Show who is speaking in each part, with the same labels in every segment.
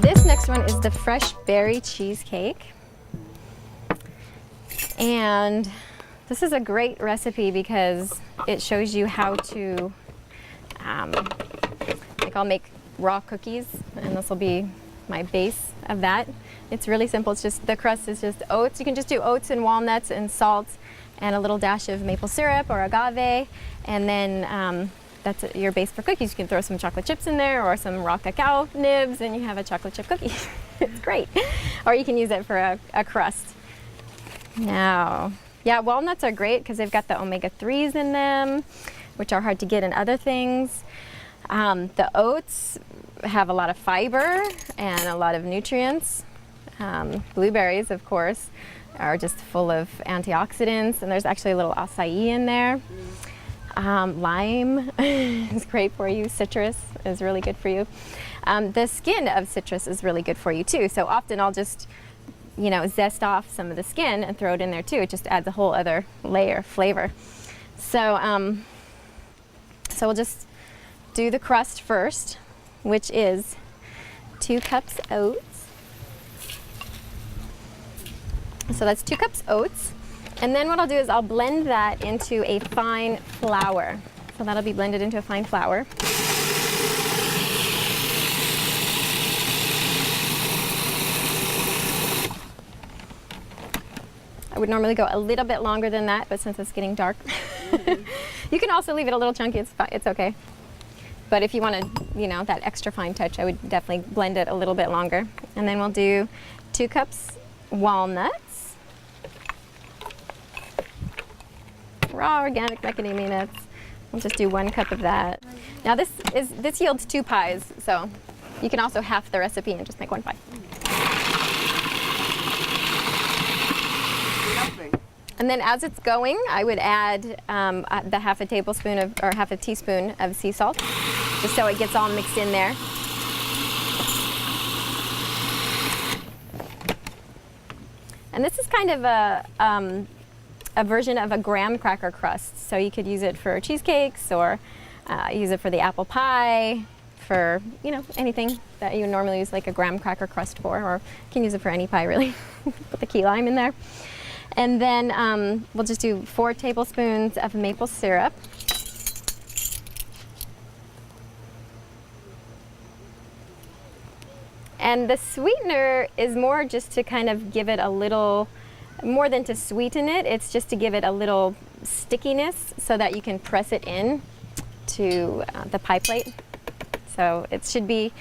Speaker 1: This next one is the fresh berry cheesecake. And this is a great recipe because it shows you how to, like I'll make raw cookies, and this will be my base of that. It's really simple. It's just, the crust is just oats. You can just do oats and walnuts and salt and a little dash of maple syrup or agave, and then that's your base for cookies. You can throw some chocolate chips in there or some raw cacao nibs, and you have a chocolate chip cookie. It's great. Or you can use it for a crust. Now, yeah, walnuts are great because they've got the omega-3s in them, which are hard to get in other things. The oats have a lot of fiber and a lot of nutrients. Blueberries, of course, are just full of antioxidants, and there's actually a little acai in there. Lime is great for you. Citrus is really good for you. The skin of citrus is really good for you too. So often I'll just, you know, zest off some of the skin and throw it in there too. It just adds a whole other layer of flavor. So, so we'll just do the crust first, which is 2 cups oats. So that's 2 cups oats. And then what I'll do is I'll blend that into a fine flour. So that'll be blended into a fine flour. I would normally go a little bit longer than that, but since it's getting dark, you can also leave it a little chunky. It's okay. But if you want to, you know, that extra fine touch, I would definitely blend it a little bit longer. And then we'll do 2 cups walnuts. Raw organic macadamia nuts. We'll just do 1 cup of that. Now this yields 2 pies, so you can also half the recipe and just make 1 pie. And then as it's going, I would add the half a tablespoon of, or half a teaspoon of sea salt, just so it gets all mixed in there. And this is kind of a version of a graham cracker crust. So you could use it for cheesecakes, or use it for the apple pie, for, you know, anything that you would normally use like a graham cracker crust for, or you can use it for any pie really. Put the key lime in there. And then we'll just do 4 tablespoons of maple syrup. And the sweetener is more just to kind of give it a little, more than to sweeten it, it's just to give it a little stickiness so that you can press it in to the pie plate. So it should be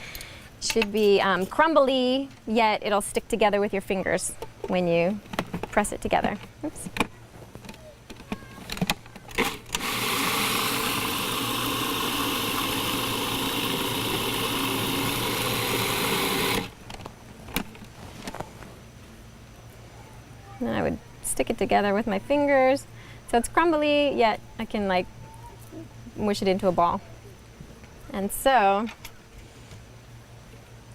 Speaker 1: crumbly, yet it'll stick together with your fingers when you press it together. Oops. And I would stick it together with my fingers. So it's crumbly, yet I can like mush it into a ball. And so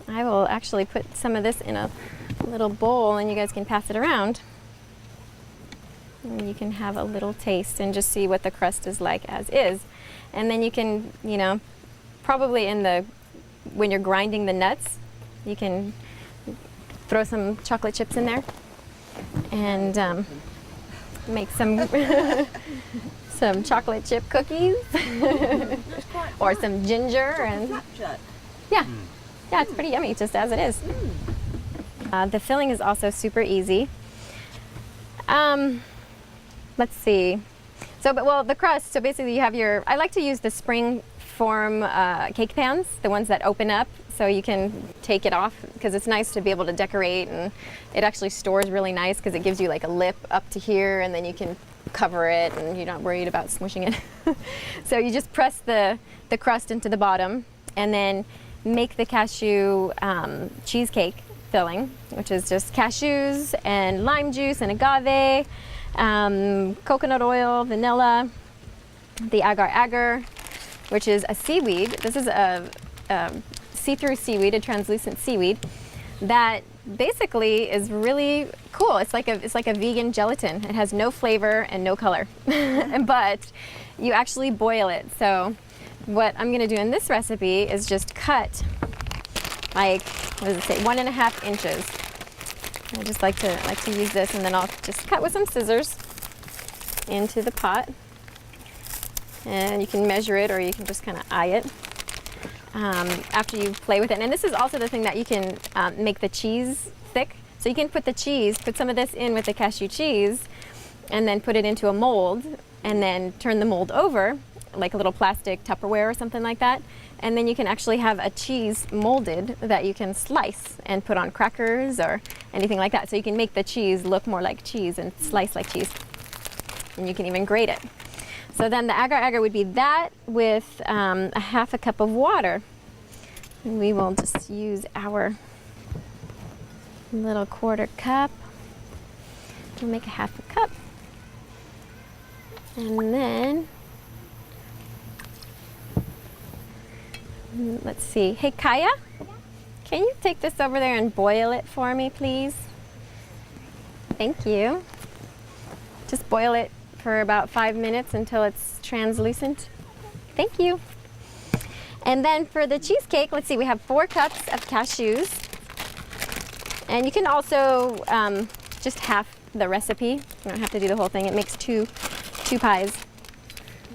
Speaker 1: I will actually put some of this in a little bowl, and you guys can pass it around. And you can have a little taste and just see what the crust is like as is. And then you can, you know, probably when you're grinding the nuts, you can throw some chocolate chips in there and make some some chocolate chip cookies or some ginger, and yeah, it's pretty yummy just as it is. The filling is also super easy. Let's see. So, the crust, so basically you have I like to use the spring form cake pans, the ones that open up so you can take it off, because it's nice to be able to decorate, and it actually stores really nice because it gives you like a lip up to here, and then you can cover it and you're not worried about smushing it. So you just press the crust into the bottom and then make the cashew cheesecake filling, which is just cashews and lime juice and agave, coconut oil, vanilla, the agar-agar, which is a seaweed. This is a see-through seaweed, a translucent seaweed that basically is really cool. It's like a vegan gelatin. It has no flavor and no color, but you actually boil it. So what I'm gonna do in this recipe is just cut like, what does it say, 1.5 inches. I just like to use this, and then I'll just cut with some scissors into the pot. And you can measure it, or you can just kind of eye it after you play with it. And this is also the thing that you can make the cheese thick. So you can put some of this in with the cashew cheese, and then put it into a mold, and then turn the mold over, like a little plastic Tupperware or something like that. And then you can actually have a cheese molded that you can slice and put on crackers or anything like that. So you can make the cheese look more like cheese and slice like cheese. And you can even grate it. So then the agar-agar would be that with a 1/2 cup of water. And we will just use our little 1/4 cup. We'll make a 1/2 cup. And then, let's see. Hey, Kaya, can you take this over there and boil it for me, please? Thank you. Just boil it for about 5 minutes until it's translucent. Thank you. And then for the cheesecake, let's see, we have 4 cups of cashews. And you can also just half the recipe. You don't have to do the whole thing. It makes two pies.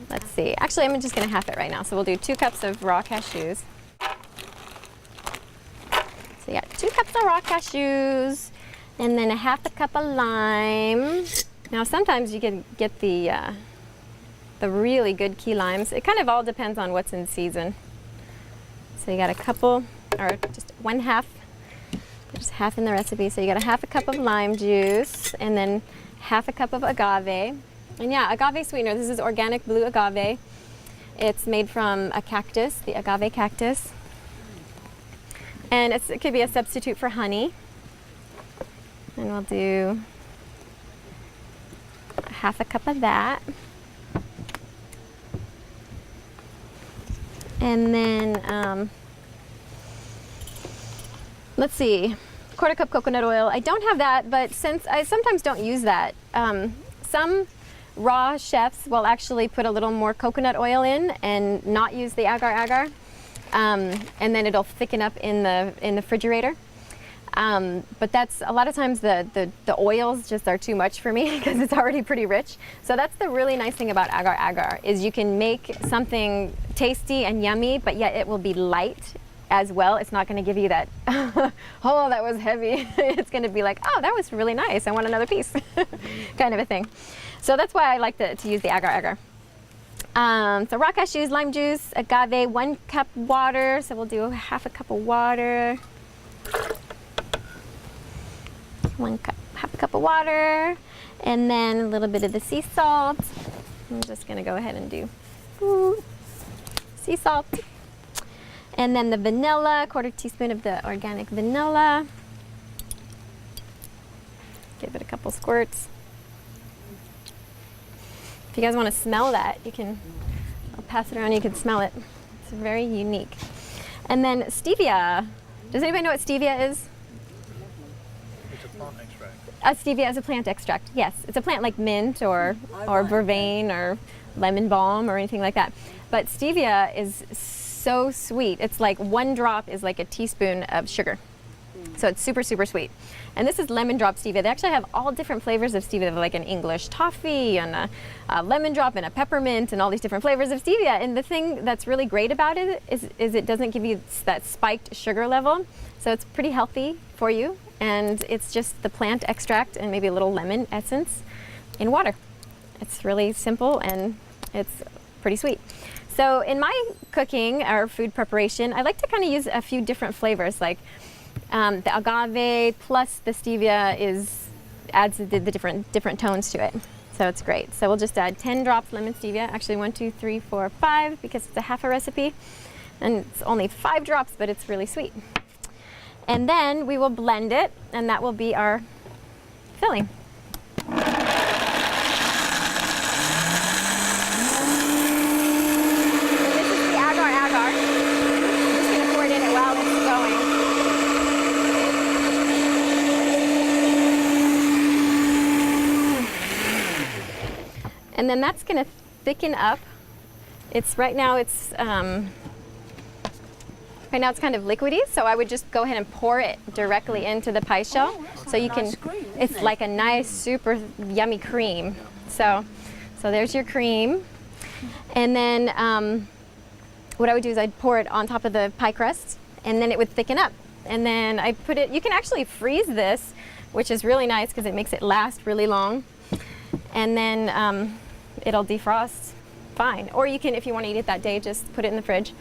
Speaker 1: Let's see. Actually, I'm just going to half it right now. So we'll do 2 cups of raw cashews. So you got 2 cups of raw cashews, and then a 1/2 cup of lime. Now sometimes you can get the really good key limes. It kind of all depends on what's in season. So you got a couple, or just 1/2. There's half in the recipe. So you got a 1/2 cup of lime juice, and then 1/2 cup of agave. And yeah, agave sweetener. This is organic blue agave. It's made from a cactus, the agave cactus. And it could be a substitute for honey. And we'll do 1/2 cup of that. And then, let's see, 1/4 cup coconut oil. I don't have that, but since I sometimes don't use that, some raw chefs will actually put a little more coconut oil in and not use the agar-agar, and then it'll thicken up in the refrigerator. But that's a lot of times the oils just are too much for me because it's already pretty rich. So that's the really nice thing about agar-agar, is you can make something tasty and yummy, but yet it will be light as well. It's not going to give you that, oh, that was heavy. It's going to be like, oh, that was really nice. I want another piece, kind of a thing. So that's why I like to use the agar-agar. So raw cashews, lime juice, agave, 1 cup water. So we'll do 1/2 cup of water. 1 cup, 1/2 cup of water, and then a little bit of the sea salt. I'm just going to go ahead and do sea salt. And then the vanilla, 1/4 teaspoon of the organic vanilla. Give it a couple squirts. If you guys want to smell that, I'll pass it around, you can smell it. It's very unique. And then stevia. Does anybody know what stevia is?
Speaker 2: It's a plant extract.
Speaker 1: Stevia is a plant extract, yes. It's a plant like mint or vervain or lemon balm or anything like that. But stevia is so sweet. It's like 1 drop is like a teaspoon of sugar. So it's super, super sweet. And this is lemon drop stevia. They actually have all different flavors of stevia, like an English toffee and a lemon drop and a peppermint and all these different flavors of stevia. And the thing that's really great about it is it doesn't give you that spiked sugar level. So it's pretty healthy for you. And it's just the plant extract and maybe a little lemon essence in water. It's really simple and it's pretty sweet. So in my cooking or food preparation, I like to kind of use a few different flavors, like the agave plus the stevia adds the different tones to it. So it's great. So we'll just add 10 drops lemon stevia. Actually 1, 2, 3, 4, 5 because it's a half a recipe. And it's only 5 drops, but it's really sweet. And then we will blend it, and that will be our filling. This is the agar-agar. I'm just going to pour it in it while it's going. And then that's going to thicken up it's right now it's right now it's kind of liquidy, so I would just go ahead and pour it directly into the pie shell. So you can, it's like a nice, super yummy cream. So there's your cream. And then what I would do is I'd pour it on top of the pie crust, and then it would thicken up. And then I put it, you can actually freeze this, which is really nice because it makes it last really long. And then it'll defrost fine. Or you can, if you want to eat it that day, just put it in the fridge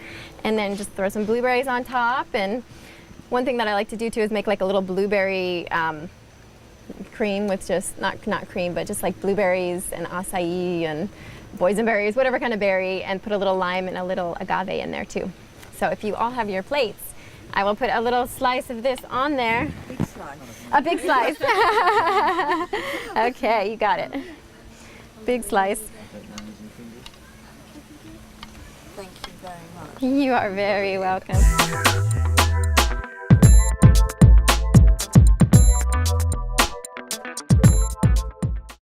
Speaker 1: and then just throw some blueberries on top. And one thing that I like to do too is make like a little blueberry cream with just, not cream, but just like blueberries and acai and boysenberries, whatever kind of berry, and put a little lime and a little agave in there too. So if you all have your plates, I will put a little slice of this on there.
Speaker 3: Big slice.
Speaker 1: A big slice. Okay, you got it. Big slice.
Speaker 3: Thank you very much.
Speaker 1: You are very welcome.